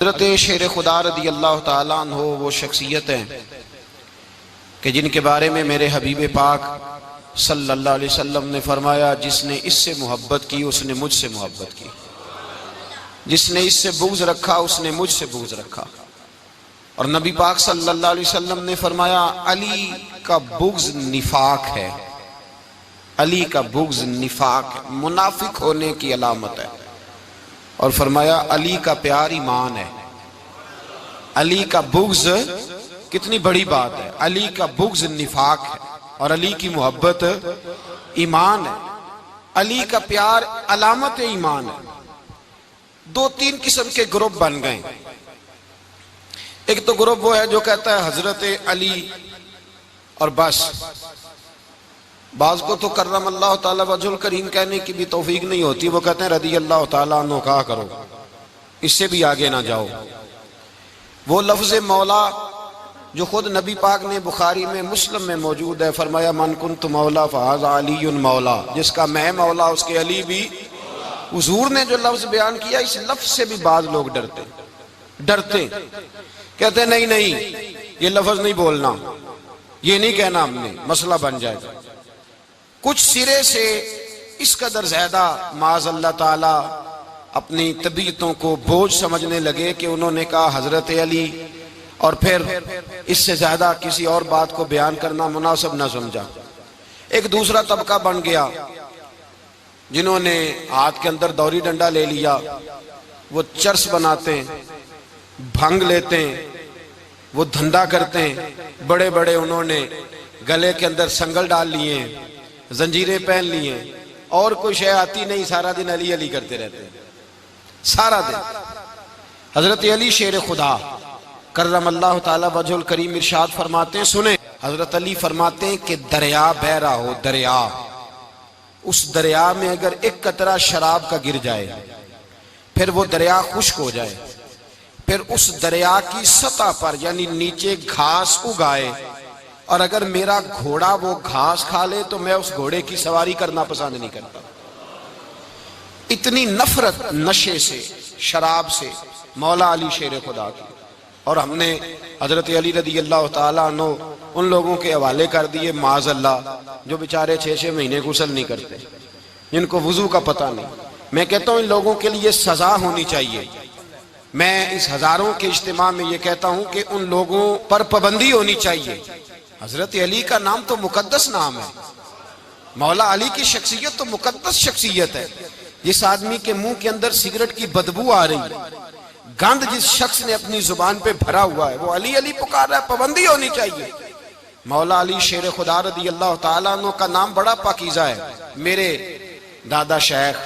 حضرت شیر خدا رضی اللہ تعالیٰ عنہ وہ شخصیت ہیں کہ جن کے بارے میں میرے حبیب پاک صلی اللہ علیہ وسلم نے فرمایا جس نے اس سے محبت کی اس نے مجھ سے محبت کی، جس نے اس سے بغض رکھا اس نے مجھ سے بغض رکھا۔ اور نبی پاک صلی اللہ علیہ وسلم نے فرمایا علی کا بغض نفاق ہے، علی کا بغض نفاق ہے، منافق ہونے کی علامت ہے۔ اور فرمایا علی کا پیار ایمان ہے، علی کا بغض کتنی بڑی بات ہے، علی کا بغض نفاق ہے اور علی کی محبت ایمان ہے، علی کا پیار علامت ایمان ہے۔ دو تین قسم کے گروپ بن گئے، ایک تو گروپ وہ ہے جو کہتا ہے حضرت علی اور بس، بعض کو تو کرم اللہ تعالیٰ وجہ الکریم کہنے کی بھی توفیق نہیں ہوتی، وہ کہتے ہیں رضی اللہ تعالیٰ عنہ کہا کرو، اس سے بھی آگے نہ جاؤ۔ وہ لفظ مولا جو خود نبی پاک نے بخاری میں مسلم میں موجود ہے، فرمایا من کنت مولا فہذا علی مولا، جس کا میں مولا اس کے علی بھی۔ حضور نے جو لفظ بیان کیا اس لفظ سے بھی بعض لوگ ڈرتے کہتے ہیں نہیں یہ لفظ نہیں بولنا، یہ نہیں کہنا، ہم نے مسئلہ بن جائے گا۔ کچھ سرے سے اس قدر زیادہ معاذ اللہ تعالی اپنی طبیعتوں کو بوجھ سمجھنے لگے کہ انہوں نے کہا حضرت علی، اور پھر اس سے زیادہ کسی اور بات کو بیان کرنا مناسب نہ سمجھا۔ ایک دوسرا طبقہ بن گیا جنہوں نے ہاتھ کے اندر دوری ڈنڈا لے لیا، وہ چرس بناتے ہیں، بھنگ لیتے ہیں، وہ دھندا کرتے ہیں، بڑے بڑے انہوں نے گلے کے اندر سنگل ڈال لیے ہیں، زنجیریں پہن لیے ہیں، اور کوئی شے آتی نہیں، سارا دن علی علی کرتے رہتے ہیں سارا دن۔ حضرت علی شیر خدا کرم اللہ تعالی وجہ الکریم ارشاد فرماتے ہیں، سنیں، حضرت علی فرماتے ہیں کہ دریا بہ رہا ہو، دریا، اس دریا میں اگر ایک قطرہ شراب کا گر جائے، پھر وہ دریا خشک ہو جائے، پھر اس دریا کی سطح پر یعنی نیچے گھاس اگائے، اور اگر میرا گھوڑا وہ گھاس کھا لے تو میں اس گھوڑے کی سواری کرنا پسند نہیں کرتا۔ اتنی نفرت نشے سے، شراب سے مولا علی شیر خدا کی۔ اور ہم نے حضرت علی رضی اللہ تعالیٰ عنہ ان لوگوں کے حوالے کر دیے معاذ اللہ جو بیچارے 6 مہینے غسل نہیں کرتے، جن کو وضو کا پتہ نہیں۔ میں کہتا ہوں ان لوگوں کے لیے سزا ہونی چاہیے۔ میں اس ہزاروں کے اجتماع میں یہ کہتا ہوں کہ ان لوگوں پر پابندی ہونی چاہیے۔ حضرت علی کا نام تو مقدس نام ہے، مولا علی کی شخصیت تو مقدس شخصیت ہے۔ جس آدمی کے منہ کے اندر سگریٹ کی بدبو آ رہی ہے، گند جس شخص نے اپنی زبان پہ بھرا ہوا ہے، وہ علی علی پکار رہا ہے، پابندی ہونی چاہیے۔ مولا علی شیر خدا رضی اللہ تعالیٰ عنہ کا نام بڑا پاکیزہ ہے۔ میرے دادا شیخ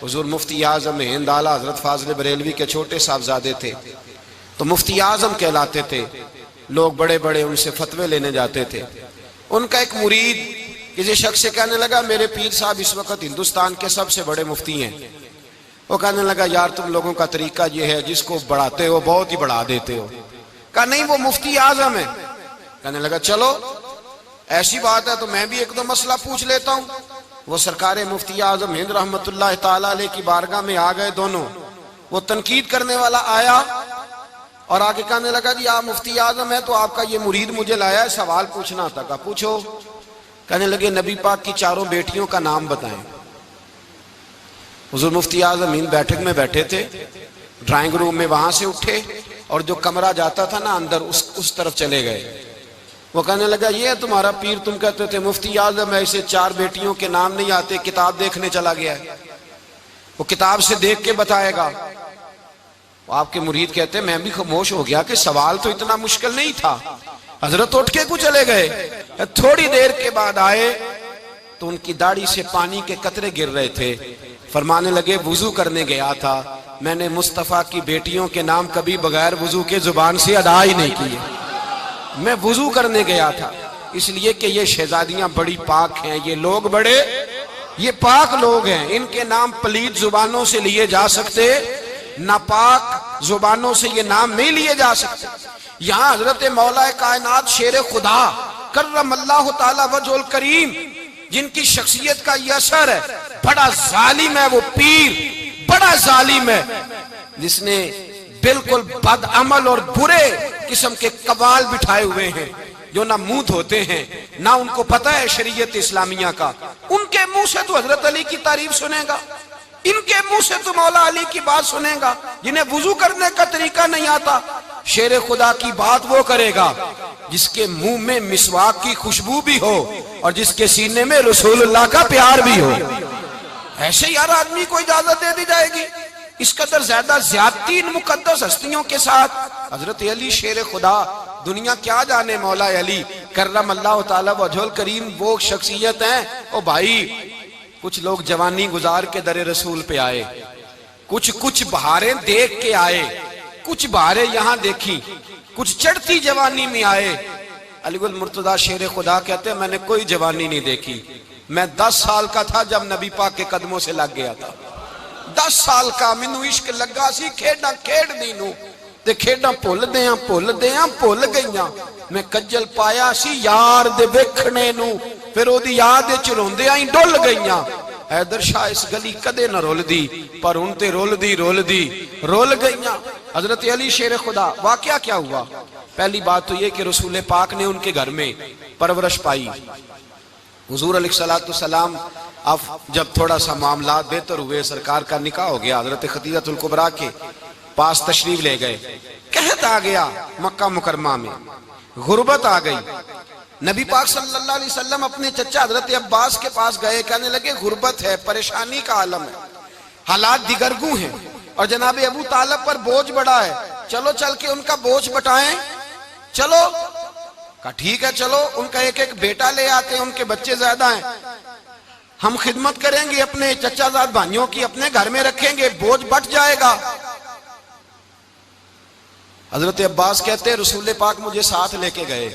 حضور مفتی اعظم ہند اعلیٰ حضرت فاضل بریلوی کے چھوٹے صاحبزادے تھے، تو مفتی اعظم کہلاتے تھے، لوگ بڑے بڑے ان سے فتوے لینے جاتے تھے۔ ان کا ایک مرید کسی شخص سے کہنے لگا میرے پیر صاحب اس وقت ہندوستان کے سب سے بڑے مفتی ہیں۔ وہ کہنے لگا یار تم لوگوں کا طریقہ یہ ہے جس کو بڑھاتے ہو بہت ہی بڑھا دیتے ہو۔ کہا نہیں وہ مفتی اعظم ہے۔ کہنے لگا چلو ایسی بات ہے تو میں بھی ایک دو مسئلہ پوچھ لیتا ہوں۔ وہ سرکار مفتی اعظم ہند رحمت اللہ تعالیٰ علیہ کی بارگاہ میں آ گئے دونوں۔ وہ تنقید کرنے والا آیا اور آگے کہنے لگا جی آپ مفتی اعظم ہے تو آپ کا یہ مرید مجھے لایا ہے سوال پوچھنا تھا۔ کہا پوچھو۔ کہنے لگے نبی پاک کی 4 بیٹیوں کا نام بتائیں۔ حضور مفتی اعظم ہند بیٹھک میں بیٹھے تھے، ڈرائنگ روم میں وہاں سے اٹھے اور جو کمرہ جاتا تھا نا اندر اس طرف چلے گئے۔ وہ کہنے لگا یہ ہے تمہارا پیر، تم کہتے تھے مفتی اعظم ہے، اسے 4 بیٹیوں کے نام نہیں آتے، کتاب دیکھنے چلا گیا ہے، وہ کتاب سے دیکھ کے بتائے گا۔ آپ کے مرید کہتے ہیں میں بھی خاموش ہو گیا کہ سوال تو اتنا مشکل نہیں تھا۔ حضرت اٹھ کے کو چلے گئے، تھوڑی دیر کے بعد آئے تو ان کی داڑھی سے پانی کے قطرے گر رہے تھے۔ فرمانے لگے وضو کرنے گیا تھا، میں نے مصطفیٰ کی بیٹیوں کے نام کبھی بغیر وضو کے زبان سے ادا ہی نہیں کیے، میں وضو کرنے گیا تھا، اس لیے کہ یہ شہزادیاں بڑی پاک ہیں، یہ لوگ بڑے یہ پاک لوگ ہیں، ان کے نام پلید زبانوں سے لیے جا سکتے، ناپاک زبانوں سے یہ نام نہیں لیے جا سکتے۔ یہاں حضرت مولا کائنات شیر خدا کرم اللہ تعالی وجہ الکریم جن کی شخصیت کا یہ اثر ہے، بڑا ظالم ہے وہ پیر، بڑا ظالم ہے جس نے بالکل بد عمل اور برے قسم کے قوال بٹھائے ہوئے ہیں، جو نہ منہ دھوتے ہیں نہ ان کو پتہ ہے شریعت اسلامیہ کا. ان کے منہ سے تو حضرت علی کی تعریف سنے گا، ان کے منہ سے تو مولا علی کی بات سنے گا. جنہیں وضو کرنے کا طریقہ نہیں آتا، شیر خدا کی بات وہ کرے گا جس کے منہ میں مسواک کی خوشبو بھی ہو اور جس کے سینے میں رسول اللہ کا پیار بھی ہو. ایسے ہی ہر آدمی کو اجازت دے دی جائے گی؟ اس قدر زیادہ زیادتی ان مقدس ہستیوں کے ساتھ. حضرت علی شیر خدا، دنیا کیا جانے مولا علی کرم اللہ تعالی وجہ الکریم وہ شخصیت ہیں. او بھائی، کچھ لوگ جوانی گزار کے در رسول پہ آئے، کچھ بہاریں دیکھ کے آئے، کچھ بہاریں یہاں دیکھی، کچھ چڑھتی جوانی میں آئے. علی گل مرتضیٰ شیر خدا کہتے ہیں میں نے کوئی جوانی نہیں دیکھی. میں 10 سال کا تھا جب نبی پاک کے قدموں سے لگ گیا تھا. 10 سال کا مینوں عشق لگا سی، کھیڈاں کھیڈ دی نو تے کھیڈاں بھول گئیاں. میں کجل پایا سی یار دے ویکھنے نو، پھر او دی یاد وچ روندیاں ہی ڈل گئیاں. حیدر شاہ اس گلی کدے نہ رول دی، پر ہن تے رول گئیاں. حضرت علی شیر خدا، واقعہ کیا ہوا؟ پہلی بات تو یہ کہ رسول پاک نے ان کے گھر میں پرورش پائی. حضور علیہ السلام اب جب تھوڑا سا معاملات بہتر ہوئے، سرکار کا نکاح ہو گیا، حضرت خدیجہ الکبریٰ کے پاس تشریف لے گئے. قحط آ گیا مکہ مکرمہ میں، غربت آ گئی. نبی پاک صلی اللہ علیہ وسلم اپنے چچا حضرت عباس کے پاس گئے، کہنے لگے غربت ہے، پریشانی کا عالم ہے، حالات دیگرگوں ہیں اور جناب ابو طالب پر بوجھ بڑا ہے، چلو چل کے ان کا بوجھ بٹائیں. چلو کہا ٹھیک ہے، چلو ان کا ایک بیٹا لے آتے ہیں، ان کے بچے زیادہ ہیں، ہم خدمت کریں گے اپنے چچا زاد بھائیوں کی، اپنے گھر میں رکھیں گے، بوجھ بٹ جائے گا. حضرت عباس کہتے ہیں رسول پاک مجھے ساتھ لے کے گئے.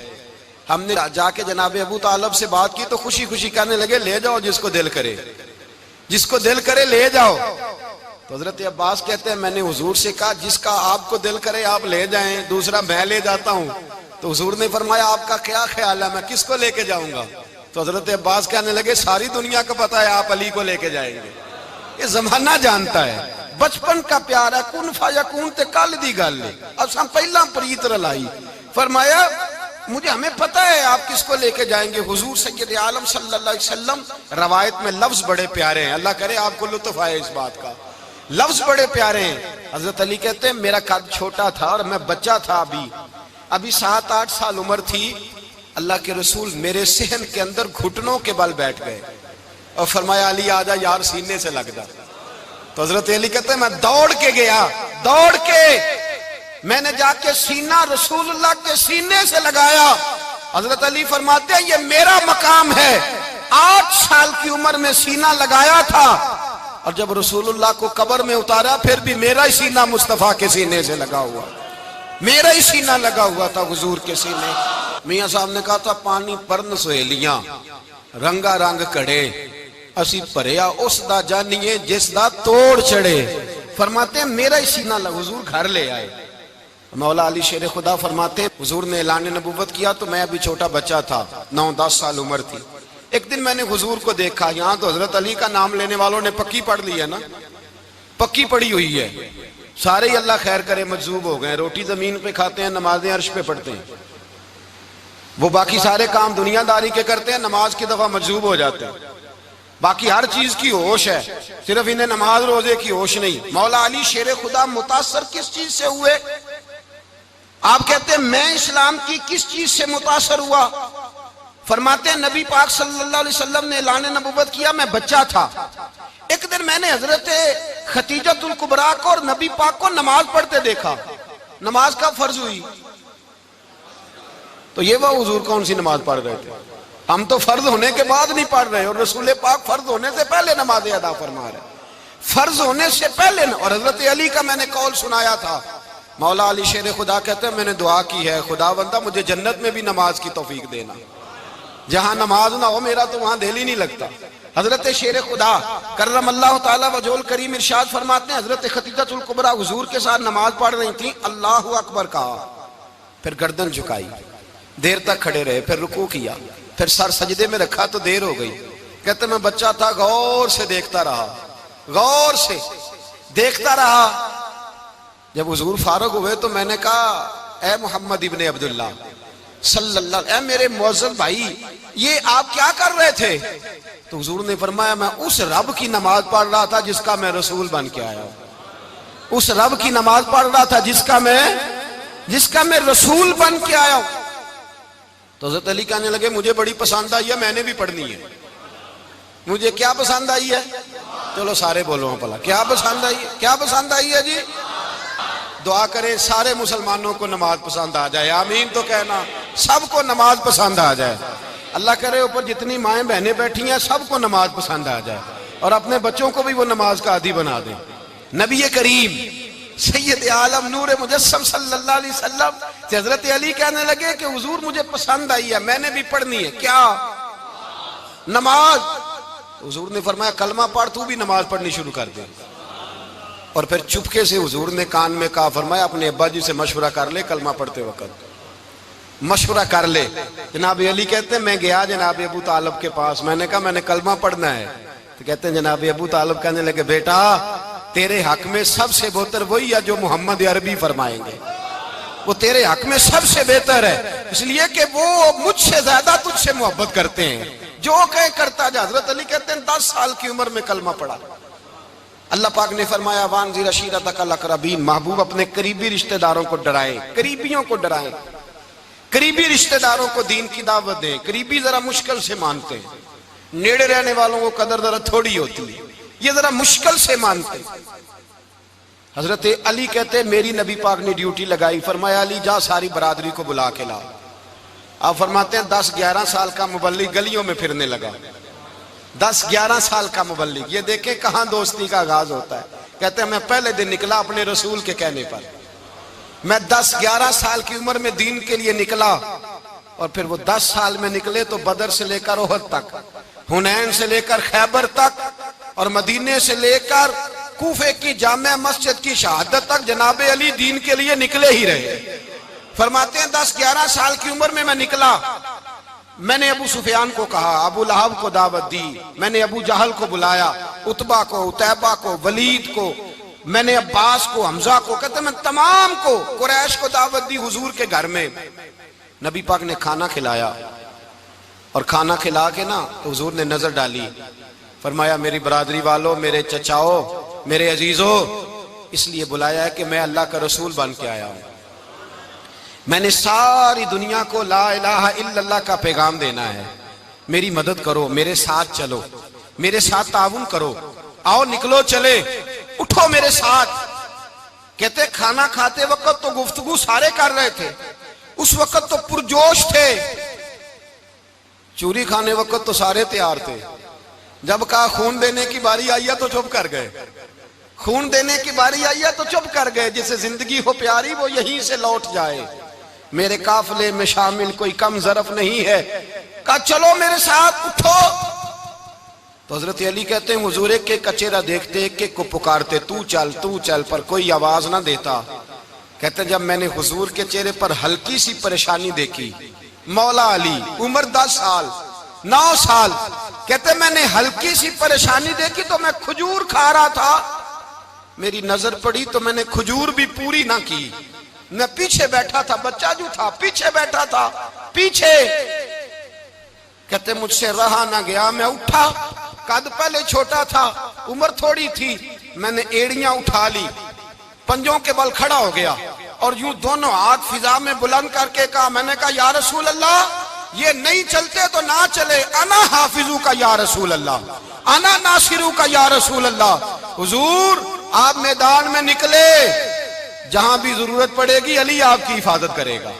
ہم نے جا کے جناب ابو طالب سے بات کی تو خوشی خوشی کہنے لگے لے جاؤ جس کو دل کرے لے جاؤ. تو حضرت عباس کہتے ہیں میں نے حضور سے کہا جس کا آپ کو دل کرے آپ لے جائیں، دوسرا میں لے جاتا ہوں. تو حضور نے فرمایا آپ کا کیا خیال ہے، میں کس کو لے کے جاؤں گا؟ تو حضرت عباس کہنے لگے ساری دنیا کو پتا ہے آپ علی کو لے کے جائیں گے. یہ زمانہ جانتا ہے، بچپن کا پیار ہے، کن فیکون تے کل دی گل ہے. اب ہم پہلا پریت رلائی. فرمایا ہمیں پتہ ہے آپ کس کو لے کے جائیں گے. حضور سید عالم صلی اللہ علیہ وسلم، روایت میں لفظ بڑے پیارے ہیں، اللہ کرے آپ کو لطف آئے اس بات کا، لفظ بڑے پیارے ہیں. حضرت علی کہتے ہیں میرا قد چھوٹا تھا اور میں بچہ تھا، ابھی 7-8 سال عمر تھی. اللہ کے رسول میرے صحن کے اندر گھٹنوں کے بل بیٹھ گئے اور فرمایا علی آجا یار سینے سے لگ جا. تو حضرت علی کہتے ہیں میں دوڑ کے گیا، میں نے جا کے سینہ رسول اللہ کے سینے سے لگایا. حضرت علی فرماتے ہیں یہ میرا مقام ہے. 8 سال کی عمر میں سینہ لگایا تھا اور جب رسول اللہ کو قبر میں اتارا پھر بھی میرا ہی سینہ مصطفیٰ کے سینے سے لگا ہوا، میرا ہی سینہ لگا ہوا تھا حضور کے سینے. میاں صاحب نے کہا تھا پانی پرن سہیلیاں رنگا رنگ کڑے، اسی پریا اس دا جانیے جس دا توڑ چڑھے. فرماتے ہیں میرا ہی سینہ لگا. حضور گھر لے آئے. مولا علی شیر خدا فرماتے ہیں حضور نے اعلان نبوت کیا تو میں ابھی چھوٹا بچہ تھا، 9-10 سال عمر تھی. ایک دن میں نے حضور کو دیکھا، یہاں تو حضرت علی کا نام لینے والوں نے پکی پڑھ لی ہے نا، پکی پڑھی ہوئی ہے، سارے ہی اللہ خیر کرے مجذوب ہو گئے. روٹی زمین پہ کھاتے ہیں، نمازیں عرش پہ پڑھتے ہیں. وہ باقی سارے کام دنیا داری کے کرتے ہیں، نماز کی دفعہ مجذوب ہو جاتے ہیں. باقی ہر چیز کی ہوش ہے، صرف انہیں نماز روزے کی ہوش نہیں. مولا علی شیر خدا متاثر کس چیز سے ہوئے؟ آپ کہتے ہیں میں اسلام کی کس چیز سے متاثر ہوا؟ فرماتے ہیں نبی پاک صلی اللہ علیہ وسلم نے اعلان نبوت کیا، میں بچہ تھا. ایک دن میں نے حضرت خدیجہ الکبریٰ کو اور نبی پاک کو نماز پڑھتے دیکھا. نماز کا فرض ہوئی تو یہ وہ حضور کون سی نماز پڑھ رہے تھے؟ ہم تو فرض ہونے کے بعد نہیں پڑھ رہے، اور رسول پاک فرض ہونے سے پہلے نماز ادا فرما رہے، فرض ہونے سے پہلے. اور حضرت علی کا میں نے قول سنایا تھا. مولا علی شیر خدا کہتے ہیں میں نے دعا کی ہے خدا بندہ مجھے جنت میں بھی نماز کی توفیق دینا، جہاں نماز نہ ہو میرا تو وہاں دل ہی نہیں لگتا. حضرت شیر خدا کرم اللہ تعالیٰ وجہ الکریم ارشاد فرماتے ہیں حضرت خدیجہ الکبریٰ حضور کے ساتھ نماز پڑھ رہی تھیں، اللہ اکبر کہا، پھر گردن جھکائی، دیر تک کھڑے رہے، پھر رکوع کیا، پھر سر سجدے میں رکھا تو دیر ہو گئی. کہتے میں بچہ تھا، غور سے دیکھتا رہا، غور سے دیکھتا رہا. جب حضور فارغ ہوئے تو میں نے کہا اے محمد ابن عبداللہ صلی اللہ علیہ، اے میرے معزز بھائی یہ آپ کیا کر رہے تھے؟ تو حضور نے فرمایا میں اس رب کی نماز پڑھ رہا تھا جس کا میں رسول بن کے آیا ہوں، اس رب کی نماز پڑھ رہا تھا جس کا میں رسول بن کے آیا ہوں۔ تو حضرت علی کہنے لگے مجھے بڑی پسند آئی ہے، میں نے بھی پڑھنی ہے۔ مجھے کیا پسند آئی ہے؟ چلو سارے بولو پلا کیا پسند آئی ہے؟ کیا پسند آئی ہے جی؟ دعا کریں سارے مسلمانوں کو نماز پسند آ جائے، آمین تو کہنا، سب کو نماز پسند آ جائے۔ اللہ کرے اوپر جتنی مائیں بہنیں بیٹھی ہیں سب کو نماز پسند آ جائے، اور اپنے بچوں کو بھی وہ نماز کا عادی بنا دیں۔ نبی کریم سید عالم نور مجسم صلی اللہ علیہ وسلم سے حضرت علی کہنے لگے کہ حضور مجھے پسند آئی ہے، میں نے بھی پڑھنی ہے۔ کیا؟ نماز۔ حضور نے فرمایا کلمہ پڑھ، تو بھی نماز پڑھنی شروع کر دے۔ اور پھر چپکے سے حضور نے کان میں کہا، فرمایا اپنے ابا جی سے مشورہ کر لے کلمہ پڑھتے وقت، مشورہ کر لے۔ جناب علی کہتے ہیں میں گیا جناب ابو طالب کے پاس، میں نے کہا میں نے کلمہ پڑھنا ہے۔ تو کہتے ہیں جناب ابو طالب کہنے لگے بیٹا تیرے حق میں سب سے بہتر وہی ہے جو محمد عربی فرمائیں گے، وہ تیرے حق میں سب سے بہتر ہے، اس لیے کہ وہ مجھ سے زیادہ تجھ سے محبت کرتے ہیں، جو کہیں کرتا جا۔ حضرت علی کہتے ہیں 10 سال کی عمر میں کلمہ پڑھا۔ اللہ پاک نے فرمایا وانذر عشیرتک الاقربین، محبوب اپنے قریبی رشتہ داروں کو ڈرائیں، قریبیوں کو ڈرائیں، قریبی رشتہ داروں کو دین کی دعوت دیں۔ قریبی ذرا مشکل سے مانتے ہیں، نیڑے رہنے والوں کو قدر ذرا تھوڑی ہوتی ہے، یہ ذرا مشکل سے مانتے ہیں۔ حضرت علی کہتے ہیں میری نبی پاک نے ڈیوٹی لگائی، فرمایا علی جا ساری برادری کو بلا کے لا۔ آپ فرماتے ہیں 10-11 سال کا مبلغ گلیوں میں پھرنے لگا، 10-11 سال کا مبلغ، یہ دیکھیں کہاں دوستی کا آغاز ہوتا ہے۔ کہتے ہیں میں پہلے دن نکلا اپنے رسول کے کہنے پر، میں 10-11 سال کی عمر میں دین کے لیے نکلا، اور پھر وہ 10 سال میں نکلے تو بدر سے لے کر احد تک، حنین سے لے کر خیبر تک، اور مدینے سے لے کر کوفے کی جامع مسجد کی شہادت تک جناب علی دین کے لیے نکلے ہی رہے۔ فرماتے ہیں 10-11 سال کی عمر میں نکلا، میں نے ابو سفیان کو کہا، ابو لہب کو دعوت دی، میں نے ابو جہل کو بلایا، عتبہ کو، عتیبہ کو، ولید کو، میں نے عباس کو، حمزہ کو، کہتے ہیں میں تمام کو، قریش کو دعوت دی حضور کے گھر میں۔ نبی پاک نے کھانا کھلایا، اور کھانا کھلا کے نا تو حضور نے نظر ڈالی، فرمایا میری برادری والوں، میرے چچاؤ، میرے عزیزوں، اس لیے بلایا ہے کہ میں اللہ کا رسول بن کے آیا ہوں، میں نے ساری دنیا کو لا الہ الا اللہ کا پیغام دینا ہے، میری مدد کرو، میرے ساتھ چلو، میرے ساتھ تعاون کرو، آؤ نکلو چلے، اٹھو میرے ساتھ۔ کہتے کھانا کھاتے وقت تو گفتگو سارے کر رہے تھے، اس وقت تو پرجوش تھے، چوری کھانے وقت تو سارے تیار تھے، جب کہا خون دینے کی باری آئی ہے تو چپ کر گئے، خون دینے کی باری آئی ہے تو چپ کر گئے، جسے زندگی ہو پیاری وہ یہیں سے لوٹ جائے، میرے قافلے میں شامل کوئی کم ظرف نہیں ہے، کہا چلو میرے ساتھ اٹھو۔ تو حضرت علی کہتے ہیں حضور ایک ایک کا چہرہ دیکھتے، ایک ایک کو پکارتے، تو چل، پر کوئی آواز نہ دیتا۔ کہتے ہیں جب میں نے حضور کے چہرے پر ہلکی سی پریشانی دیکھی، مولا علی عمر 10 سال 9 سال، کہتے ہیں میں نے ہلکی سی پریشانی دیکھی تو میں کھجور کھا رہا تھا، میری نظر پڑی تو میں نے کھجور بھی پوری نہ کی، میں پیچھے بیٹھا تھا، بچہ جو تھا پیچھے بیٹھا تھا، پیچھے۔ کہتے ہیں مجھ سے رہا نہ گیا، میں اٹھا، قد پہلے چھوٹا تھا، عمر تھوڑی تھی، میں نے ایڑیاں اٹھا لی، پنجوں کے بل کھڑا ہو گیا، اور یوں دونوں ہاتھ فضا میں بلند کر کے کہا، میں نے کہا یا رسول اللہ یہ نہیں چلتے تو نہ چلے، انا حافظو کا یا رسول اللہ، انا ناصرو کا یا رسول اللہ۔ حضور آپ میدان میں نکلے، جہاں بھی ضرورت پڑے گی علی آپ کی حفاظت کرے گا۔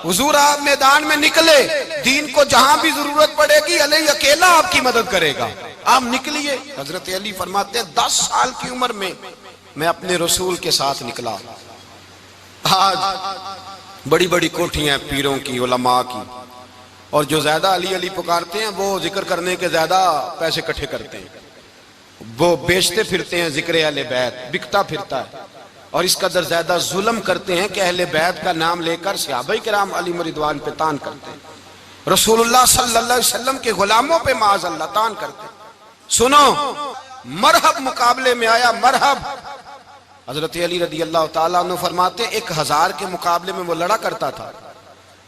حضور آپ میدان میں نکلے، دین کو جہاں بھی ضرورت پڑے گی علی اکیلا آپ کی مدد کرے گا، آپ نکلیے۔ حضرت علی فرماتے ہیں 10 سال کی عمر میں میں اپنے رسول کے ساتھ نکلا۔ آج بڑی بڑی کوٹھیاں پیروں کی، علماء کی، اور جو زیادہ علی علی پکارتے ہیں وہ ذکر کرنے کے زیادہ پیسے اکٹھے کرتے ہیں، وہ بیچتے پھرتے ہیں ذکر اہل بیت، بکتا پھرتا ہے، اور اس قدر زیادہ ظلم کرتے ہیں کہ اہل بیت کا نام لے کر صحابہ کرام علی رضوان پہ تان کرتے ہیں، رسول اللہ صلی اللہ علیہ وسلم کے غلاموں پہ معاذ اللہ تان کرتے ہیں۔ سنو، مرحب مقابلے میں آیا، مرحب حضرت علی رضی اللہ تعالیٰ عنہ فرماتے 1000 کے مقابلے میں وہ لڑا کرتا تھا،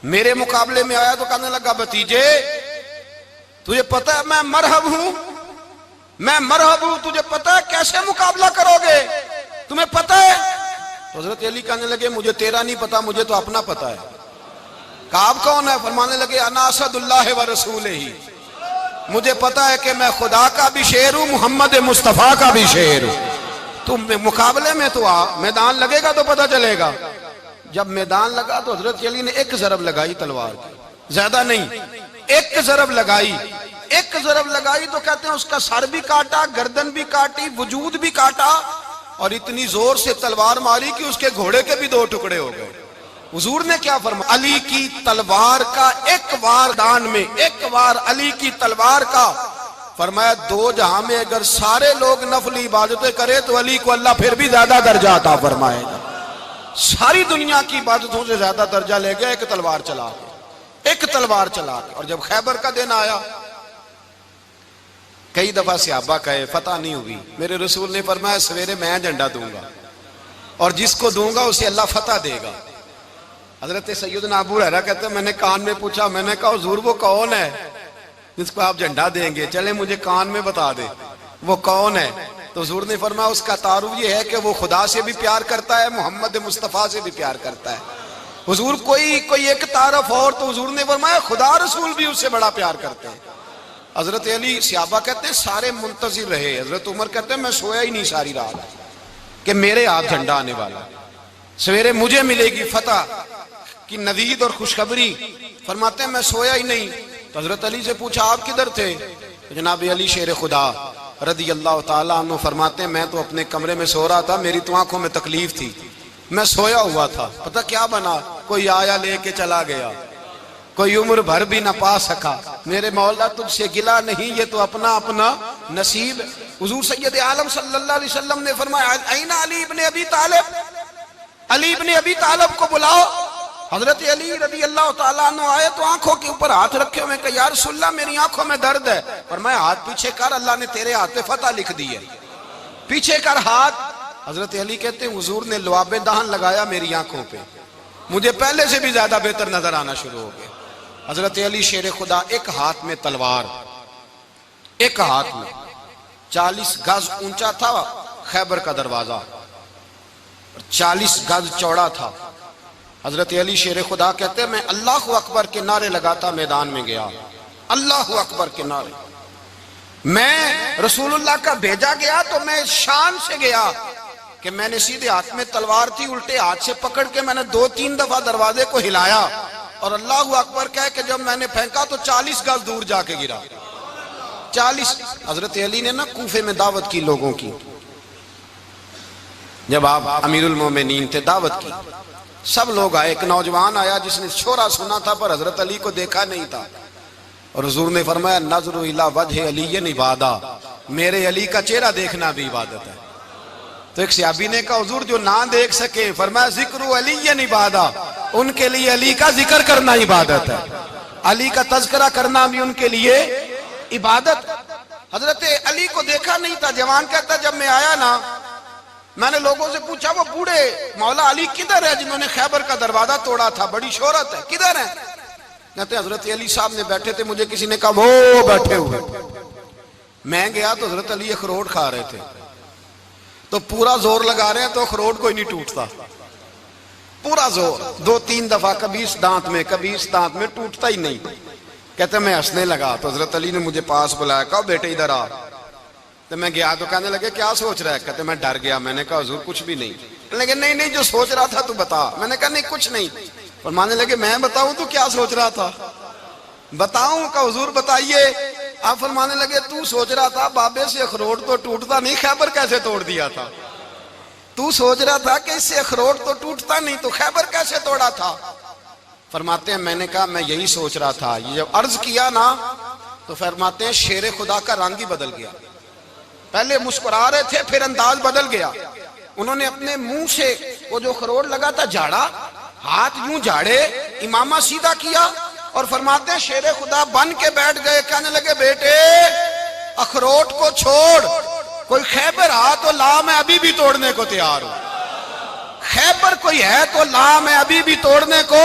میرے مقابلے میں آیا تو کہنے لگا بھتیجے تجھے پتہ ہے میں مرحب ہوں، تجھے پتہ ہے کیسے مقابلہ کرو گے، تمہیں پتہ ہے؟ تو حضرت علی کہنے لگے مجھے تیرا نہیں پتا، مجھے تو اپنا پتہ ہے۔ کعب کون ہے؟ فرمانے لگے انا اسد اللہ و رسولہ، مجھے پتا ہے کہ میں خدا کا بھی شیر ہوں، محمد مصطفیٰ کا بھی شیر ہوں۔ تم مقابلے میں تو آ، میدان لگے گا تو پتہ چلے گا۔ جب میدان لگا تو حضرت علی نے ایک ضرب لگائی تلوار کی، زیادہ نہیں، ایک ضرب لگائی تو کہتے ہیں اس کا سر بھی کاٹا، گردن بھی کاٹی، وجود بھی کاٹا، اور اتنی زور سے تلوار ماری کہ اس کے گھوڑے کے بھی 2 ٹکڑے ہو گئے۔ حضور نے کیا فرمایا؟ علی کی تلوار کا ایک وار دان میں، ایک وار علی کی تلوار کا، فرمایا 2 جہاں میں اگر سارے لوگ نفلی عبادتیں کرے تو علی کو اللہ پھر بھی زیادہ درجہ عطا فرمائے گا۔ ساری دنیا کی عبادتوں سے زیادہ درجہ لے گیا ایک تلوار چلا کے۔ اور جب خیبر کا دن آیا، کئی دفعہ صحابہ کہے فتح نہیں ہوئی، میرے رسول نے فرمایا سویرے میں جھنڈا دوں گا اور جس کو دوں گا اسے اللہ فتح دے گا۔ حضرت سیدنا ابو ہریرہ کہتے ہیں میں نے کان میں پوچھا، میں نے کہا حضور وہ کون ہے جس کو آپ جھنڈا دیں گے؟ چلے مجھے کان میں بتا دے وہ کون ہے۔ تو حضور نے فرمایا اس کا تعارف یہ ہے کہ وہ خدا سے بھی پیار کرتا ہے، محمد مصطفیٰ سے بھی پیار کرتا ہے۔ حضور کوئی ایک تعارف اور، تو حضور نے فرمایا خدا رسول بھی اس سے بڑا پیار کرتے ہیں۔ حضرت علی، صحابہ کہتے ہیں سارے منتظر رہے، حضرت عمر کہتے ہیں میں سویا ہی نہیں ساری رات کہ میرے ہاتھ جھنڈا آنے والا، سویرے مجھے ملے گی فتح کی نوید اور خوشخبری۔ فرماتے ہیں میں سویا ہی نہیں۔ تو حضرت علی سے پوچھا آپ کدھر تھے؟ جناب علی شیر خدا رضی اللہ تعالیٰ عنہ فرماتے ہیں میں تو اپنے کمرے میں سو رہا تھا، میری تو آنکھوں میں تکلیف تھی، میں سویا ہوا تھا، پتہ کیا بنا؟ کوئی آیا لے کے چلا گیا، کوئی عمر بھر بھی نہ پا سکا۔ میرے مولا تجھ سے گلا نہیں، یہ تو اپنا نصیب۔ حضور سید عالم صلی اللہ علیہ وسلم نے فرمایا این علی ابن ابی طالب، علی ابن ابی طالب کو بلاؤ۔ حضرت علی رضی اللہ تعالیٰ عنہ آئے تو آنکھوں کے اوپر ہاتھ رکھے ہوئے کہ یا رسول اللہ میری آنکھوں میں درد ہے۔ فرمایا ہاتھ پیچھے کر، اللہ نے تیرے ہاتھ پہ فتح لکھ دی ہے، پیچھے کر ہاتھ۔ حضرت علی کہتے ہیں حضور نے لعاب دہن لگایا میری آنکھوں پہ، مجھے پہلے سے بھی زیادہ بہتر نظر آنا شروع ہو گیا۔ حضرت علی شیر خدا، ایک ہاتھ میں تلوار، ایک ہاتھ میں 40 گز اونچا تھا خیبر کا دروازہ، 40 گز چوڑا تھا۔ حضرت علی شیر خدا کہتے ہیں میں اللہ اکبر کے نعرے لگاتا میدان میں گیا، اللہ اکبر کے نعرے۔ میں رسول اللہ کا بھیجا گیا تو میں شان سے گیا کہ میں نے سیدھے ہاتھ میں تلوار تھی، الٹے ہاتھ سے پکڑ کے میں نے 2-3 دفعہ دروازے کو ہلایا اور اللہ اکبر کہہ کہ جب میں نے پھینکا تو 40 گز دور جا کے گرا۔ 40۔ حضرت علی نے نا کوفے میں دعوت کی لوگوں کی، جب آپ امیر المومنین تھے دعوت کی، سب لوگ آئے۔ ایک نوجوان آیا جس نے شورا سنا تھا پر حضرت علی کو دیکھا نہیں تھا، اور حضور نے فرمایا نظر الی وجہ علی عبادہ، میرے علی کا چہرہ دیکھنا بھی عبادت ہے۔ تو ایک صحابی نے کہا حضور جو نہ دیکھ سکے، فرمایا ذکر علی عبادہ، ان کے لیے علی کا ذکر کرنا عبادت ہے، علی کا تذکرہ کرنا بھی ان کے لیے عبادت۔ حضرت علی کو دیکھا نہیں تھا۔ جوان کہتا جب میں آیا نا میں نے لوگوں سے پوچھا وہ بوڑھے مولا علی کدھر ہے جنہوں نے خیبر کا دروازہ توڑا تھا، بڑی شہرت ہے، کدھر ہے؟ کہتے ہیں حضرت علی صاحب نے بیٹھے تھے، مجھے کسی نے کہا وہ بیٹھے ہوئے۔ میں گیا تو حضرت علی اخروٹ کھا رہے تھے، تو پورا زور لگا رہے ہیں تو اخروٹ کوئی نہیں ٹوٹتا، پورا زور 2-3 دفعہ، کبھی اس دانت میں کبھی اس دانت میں، ٹوٹتا ہی نہیں۔ کہتے ہیں میں ہنسنے لگا تو حضرت علی نے مجھے پاس بلایا، کہا بیٹے ادھر آ۔ تو میں گیا تو کہنے لگے کیا سوچ رہا ہے؟ کہتے میں ڈر گیا۔ میں نے کہا حضور کچھ بھی نہیں۔ لیکن نہیں جو سوچ رہا تھا تو بتا۔ میں نے کہا نہیں کچھ نہیں۔ فرمانے لگے میں بتاؤں تو کیا سوچ رہا تھا؟ بتاؤں؟ کہ حضور بتائیے۔ آپ فرمانے لگے تو سوچ رہا تھا بابے سے اخروٹ تو ٹوٹتا نہیں، خیبر کیسے توڑ دیا تھا؟ تو سوچ رہا تھا کہ اس سے اخروٹ تو ٹوٹتا نہیں تو خیبر کیسے توڑا تھا؟ فرماتے ہیں میں نے کہا میں یہی سوچ رہا تھا۔ یہ جب عرض کیا نا تو فرماتے ہیں شیر خدا کا رنگ ہی بدل گیا، پہلے مسکرا رہے تھے پھر انداز بدل گیا۔ انہوں نے اپنے منہ سے وہ جو خروٹ لگا تھا جھاڑا، ہاتھ یوں جھاڑے، امامہ سیدھا کیا اور فرماتے ہیں شیر خدا بن کے بیٹھ گئے۔ کہنے لگے بیٹے اخروٹ کو چھوڑ، کوئی خیبر ہاتھ تو لا، میں ابھی بھی توڑنے کو تیار ہوں۔ خیبر کوئی ہے تو لام ہے ابھی بھی توڑنے کو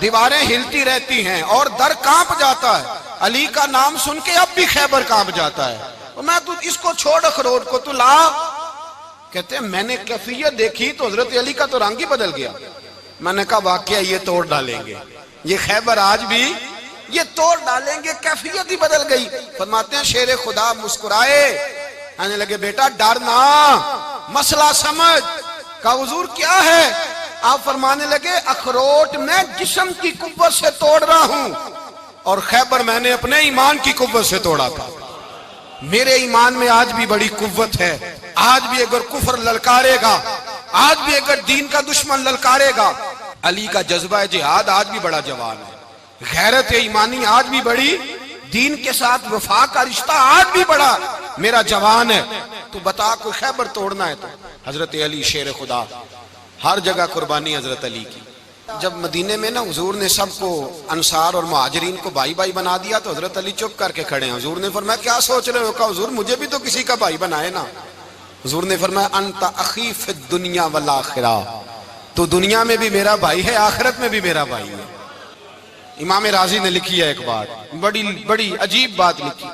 دیواریں ہلتی رہتی ہیں اور در کانپ جاتا ہے. علی کا نام سن کے اب بھی خیبر کانپ جاتا ہے. میں تو اس کو چھوڑ اخروٹ کو تو لا. کہتے ہیں میں نے کیفیت دیکھی تو حضرت علی کا تو رنگ ہی بدل گیا. میں نے کہا واقعہ یہ توڑ ڈالیں گے, یہ خیبر آج بھی یہ توڑ ڈالیں گے, کیفیت ہی بدل گئی. فرماتے ہیں شیر خدا مسکرائے, آنے لگے بیٹا ڈرنا, مسئلہ سمجھ. کہا حضور کیا ہے؟ آپ فرمانے لگے اخروٹ میں جسم کی قوت سے توڑ رہا ہوں اور خیبر میں نے اپنے ایمان کی قوت سے توڑا تھا. میرے ایمان میں آج بھی بڑی قوت ہے. آج بھی اگر کفر للکارے گا, آج بھی اگر دین کا دشمن للکارے گا, علی کا جذبہ جہاد آج بھی بڑا جوان ہے. غیرت ایمانی آج بھی بڑی, دین کے ساتھ وفا کا رشتہ آج بھی بڑا میرا جوان ہے. تو بتا کوئی خیبر توڑنا ہے تو حضرت علی شیر خدا, ہر جگہ قربانی حضرت علی کی. جب مدینے میں نا حضور نے سب کو انصار اور مہاجرین کو بھائی بھائی بنا دیا تو حضرت علی چپ کر کے کھڑے ہیں. حضور نے فرمایا کیا سوچ رہے ہو؟ کہا حضور مجھے بھی تو کسی کا بھائی بنائے نا. حضور نے فرمایا انت اخی فی الدنیا والآخرہ, تو دنیا میں بھی میرا بھائی ہے, آخرت میں بھی میرا بھائی ہے. امام راضی نے لکھی ہے ایک بات, بڑی عجیب بات لکھی.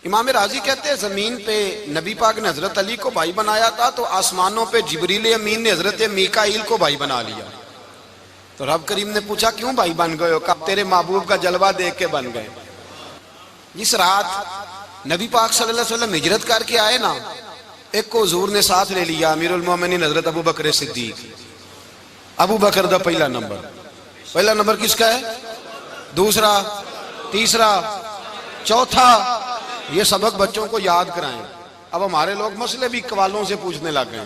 امام راضی کہتے ہیں زمین پہ نبی پاک نے حضرت علی کو بھائی بنایا تھا تو آسمانوں پہ جبریل امین نے حضرت میکائیل کو بھائی بنا لیا. تو رب کریم نے پوچھا کیوں بھائی بن گئے ہو؟ کہا تیرے محبوب کا جلوہ دیکھ کے بن گئے. جس رات نبی پاک صلی اللہ علیہ وسلم ہجرت کر کے آئے نا, ایک کو حضور نے ساتھ لے لیا, امیر المومنین حضرت ابو بکر صدیق. ابو بکر دا پہلا نمبر کس کا ہے؟ دوسرا, تیسرا, چوتھا. یہ سبق بچوں کو یاد کرائیں. اب ہمارے لوگ مسئلے بھی قوالوں سے پوچھنے لگ گئے,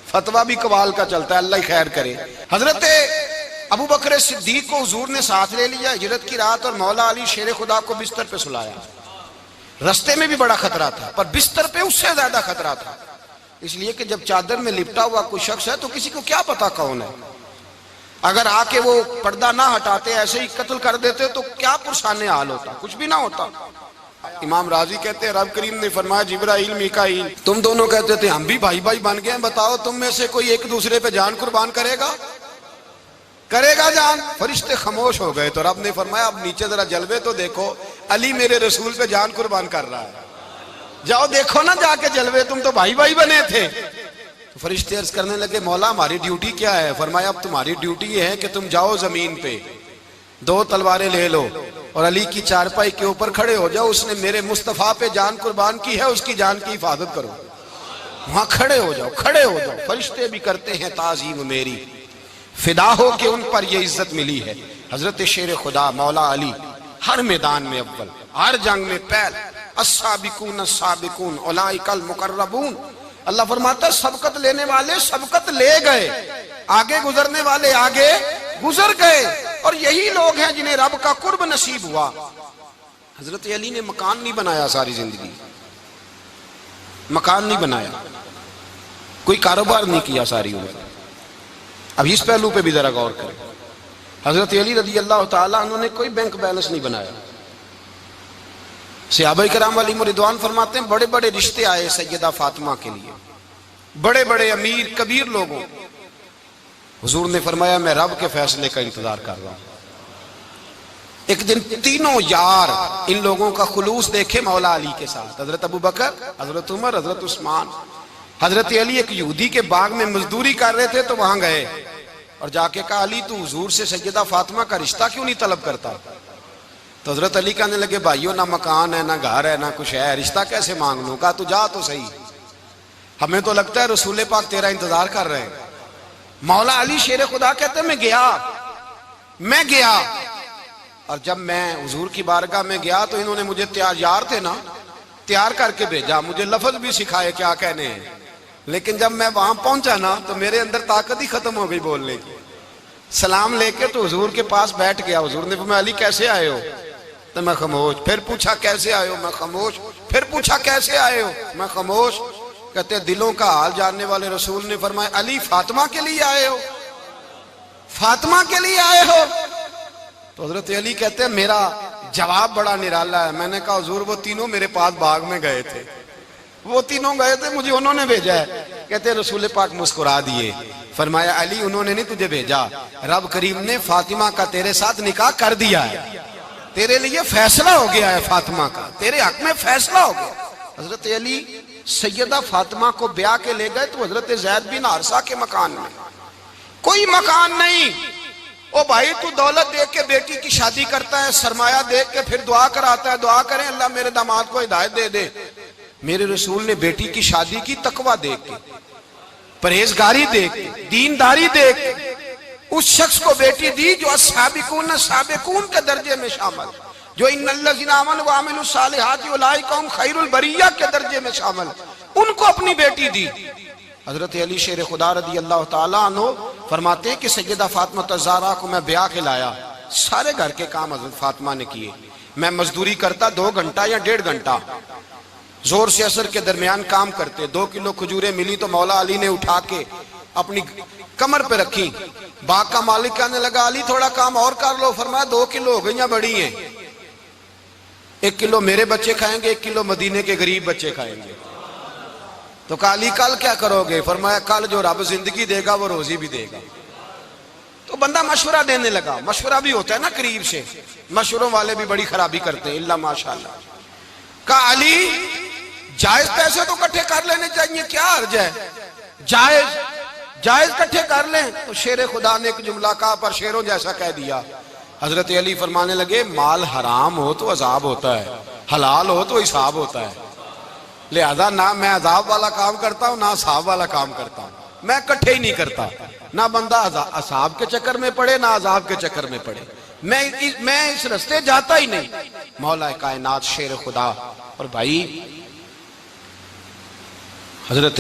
فتویٰ بھی قوال کا چلتا ہے, اللہ ہی خیر کرے. حضرت ابو بکر صدیق کو حضور نے ساتھ لے لیا ہجرت کی رات, اور مولا علی شیر خدا کو بستر پہ سلایا. رستے میں بھی بڑا خطرہ تھا پر بستر پہ اس سے زیادہ خطرہ تھا, اس لیے کہ جب چادر میں لپٹا ہوا کوئی شخص ہے تو کسی کو کیا پتا کون ہے. اگر آ کے وہ پردہ نہ ہٹاتے ایسے ہی قتل کر دیتے تو کیا پرسانے حال ہوتا, کچھ بھی نہ ہوتا. امام راضی کہتے ہیں رب کریم نے فرمایا جبرائیل میکائیل تم دونوں کہتے تھے ہم بھی بھائی بھائی بن گئے ہیں, بتاؤ تم میں سے کوئی ایک دوسرے پہ جان قربان کرے گا جان؟ فرشتے خاموش ہو گئے. تو رب نے فرمایا اب نیچے ذرا جلوے تو دیکھو, علی میرے رسول پہ جان قربان کر رہا ہے, جاؤ دیکھو نا جا کے جلوے, تم تو بھائی بھائی بنے تھے. تو فرشتے عرض کرنے لگے مولا ہماری ڈیوٹی کیا ہے؟ فرمایا اب تمہاری ڈیوٹی یہ ہے کہ تم جاؤ زمین پہ, 2 تلواریں لے لو اور علی کی چارپائی کے اوپر کھڑے ہو جاؤ. اس نے میرے مصطفیٰ پہ جان قربان کی ہے, اس کی جان کی حفاظت کرو. وہاں کھڑے ہو جاؤ. فرشتے بھی کرتے ہیں تعظیم میری, فدا ہو کہ ان پر یہ عزت ملی ہے. حضرت شیر خدا مولا علی ہر میدان میں اول, ہر جنگ میں پہل. السابقون السابقون اولئک المقربون. اللہ فرماتا ہے سبقت لینے والے سبقت لے گئے, آگے گزرنے والے آگے گزر گئے, اور یہی لوگ ہیں جنہیں رب کا قرب نصیب ہوا. حضرت علی نے مکان نہیں بنایا ساری زندگی, مکان نہیں بنایا, کوئی کاروبار نہیں کیا ساری عمر. اب اس پہلو پہ بھی ذرا غور کریں. حضرت علی رضی اللہ تعالیٰ انہوں نے کوئی بینک بیلنس نہیں بنایا. صحابہ کرام علیہم رضوان فرماتے ہیں بڑے بڑے رشتے آئے سیدہ فاطمہ کے لیے, بڑے بڑے امیر کبیر لوگوں. حضور نے فرمایا میں رب کے فیصلے کا انتظار کر رہا ہوں. ایک دن تینوں یار ان لوگوں کا خلوص دیکھے مولا علی کے ساتھ, حضرت ابو بکر, حضرت عمر, حضرت عثمان. حضرت علی ایک یہودی کے باغ میں مزدوری کر رہے تھے تو وہاں گئے اور جا کے کہا علی تو حضور سے سیدہ فاطمہ کا رشتہ کیوں نہیں طلب کرتا؟ تو حضرت علی کہنے لگے بھائیو نہ مکان ہے نہ گھر ہے نہ کچھ ہے, رشتہ کیسے مانگ لوں؟ کہا تو جا تو صحیح, ہمیں تو لگتا ہے رسول پاک تیرا انتظار کر رہے ہیں. مولا علی شیر خدا کہتے ہیں میں گیا اور جب میں حضور کی بارگاہ میں گیا تو انہوں نے مجھے یار تھے نا, تیار کر کے بھیجا, مجھے لفظ بھی سکھائے کیا کہنے ہیں. لیکن جب میں وہاں پہنچا نا تو میرے اندر طاقت ہی ختم ہو گئی بولنے کی. سلام لے کے تو حضور کے پاس بیٹھ گیا. حضور نے فرمایا علی کیسے آئے ہو؟ تو میں خاموش. پھر پوچھا کیسے آئے ہو؟ میں خاموش. پھر پوچھا کیسے آئے ہو؟ میں خاموش. کہتے دلوں کا حال جاننے والے رسول نے فرمایا علی فاطمہ کے لیے آئے ہو؟ فاطمہ کے لیے آئے ہو؟ تو حضرت علی کہتے ہیں میرا جواب بڑا نرالا ہے. میں نے کہا حضور وہ تینوں میرے پاس باغ میں گئے تھے, وہ تینوں گئے تھے, مجھے انہوں نے بھیجا ہے. کہتے ہیں رسول پاک مسکرا دیے، فرمایا علی انہوں نے نہیں تجھے بھیجا، رب کریم نے فاطمہ کا تیرے ساتھ نکاح کر دیا ہے، تیرے لیے فیصلہ ہو گیا ہے فاطمہ کا، تیرے حق میں فیصلہ ہو گیا۔ حضرت علی سیدہ فاطمہ کو بیاہ کے لے گئے تو حضرت زید بن حارثہ کے مکان میں، کوئی مکان نہیں۔ او بھائی تو دولت دیکھ کے بیٹی کی شادی کرتا ہے، سرمایہ دیکھ کے پھر دعا کراتا ہے، دعا کریں اللہ میرے داماد کو ہدایت دے دے۔ میرے رسول نے بیٹی کی شادی کی تقوی دیکھ کے، پرہیزگاری دیکھ کے، دینداری دیکھ کے، اس شخص کو بیٹی دی جو السابقون سابقون کے درجے میں شامل، جو ان الذین آمنوا وعملوا الصالحات اولئک هم خیر البریہ کے درجے میں شامل، ان کو اپنی بیٹی دی۔ حضرت علی شیر خدا رضی اللہ تعالیٰ عنہ فرماتے ہیں کہ سیدہ فاطمہ الزہرا کو میں بیاہ کے لایا، سارے گھر کے کام حضرت فاطمہ نے کیے، میں مزدوری کرتا 2 گھنٹہ یا 1.5 گھنٹہ، زور سے عصر کے درمیان کام کرتے، 2 کلو کھجوریں ملی تو مولا علی نے اٹھا کے اپنی کمر پہ رکھی، باغ کا مالک کہنے لگا علی تھوڑا کام اور کر لو، فرمایا 2 کلو ہو گئیں بڑی ہیں، 1 کلو میرے بچے کھائیں گے، 1 کلو مدینے کے غریب بچے کھائیں گے۔ تو کہا علی کل کیا کرو گے؟ فرمایا کل جو رب زندگی دے گا وہ روزی بھی دے گا۔ تو بندہ مشورہ دینے لگا، مشورہ بھی ہوتا ہے نا قریب سے، مشوروں والے بھی بڑی خرابی کرتے ہیں اللہ ماشاءاللہ۔ کہا علی جائز پیسے تو کٹھے کر لینے چاہیے، کیا حرج ہے، جائز کٹھے کر لیں۔ تو شیر خدا نے ایک جملہ کہا پر شیروں جیسا کہہ دیا۔ حضرت علی فرمانے لگے مال حرام ہو تو عذاب ہوتا ہے، حلال ہو تو حساب ہوتا ہے، لہذا نہ میں عذاب والا کام کرتا ہوں نہ حساب والا کام کرتا ہوں، میں کٹھے ہی نہیں کرتا، نہ بندہ عذاب کے چکر میں پڑے نہ عذاب کے چکر میں پڑے، میں اس رستے جاتا ہی نہیں۔ مولا کائنات شیر خدا۔ اور بھائی حضرت